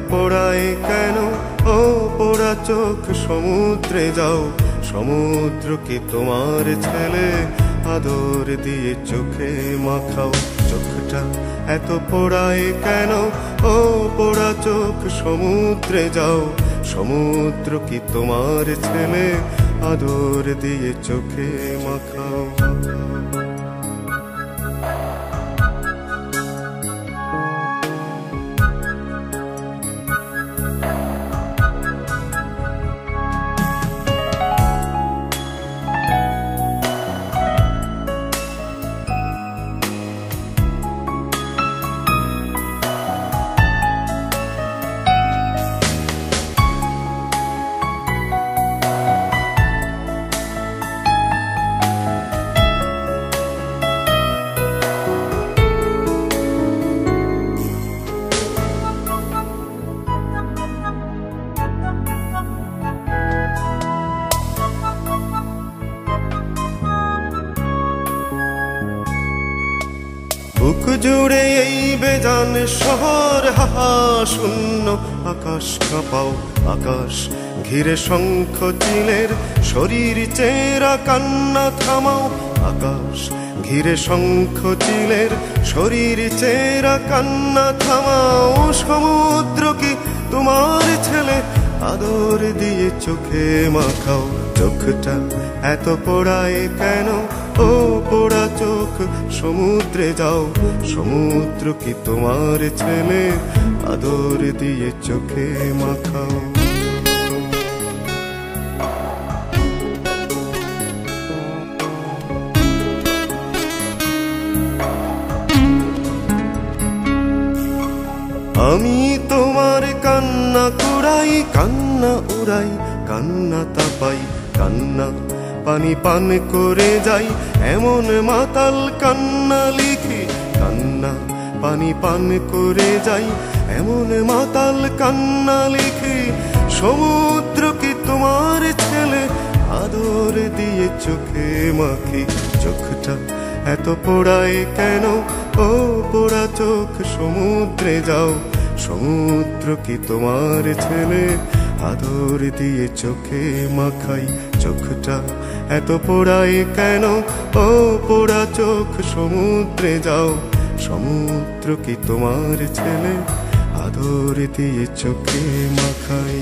পোড়ায় কেন ও পোড়া চোখ সমুদ্রে যাও সমুদ্র কি তোমার ছেলে আদর দিয়ে চোখে মাখাও চোখটা এত পোড়ায় কেন ও পোড়া চোখ সমুদ্রে যাও সমুদ্র কি তোমার ছেলে আদর দিয়ে চোখে মাখাও বুক জুড়ে এই বেজান শহর হাহা শূন্য আকাশ কাঁপাও আকাশ ঘিরে শঙ্খ চিলের শরীর চেরা কান্না থামাও আকাশ ঘিরে শঙ্খ চিলের শরীর চেরা কান্না থামাও সমুদ্র কি তোমার ছেলে আদর দিয়ে চোখে মাখাও চোখটা এত পোড়ায় কেন ও পোড়া চোখ সমুদ্রে যাও সমুদ্র কি তোমার ছেলে আদর দিয়ে চোখে মাখাও আমি তোমার কান্না কুড়াই কান্না উড়াই কান্না তাপাই কান্না পানি পান করে যাই এমন মাতাল কান্না লিখি কান্না পানি পান করে যাই এমন মাতাল কান্না লিখি সমুদ্র কি তোমার ছেলে আদর দিয়ে চোখে মাখি চোখটা এত পোড়ায় কেন ও পোড়া চোখ সমুদ্রে যাও সমুদ্র কি তোমার ছেলে আদর দিয়ে চোখে মাখাই চোখটা এত পোড়ায় কেন ও পোড়া চোখ সমুদ্রে যাও সমুদ্র কি তোমার ছেলে আদর দিয়ে চোখে মাখাই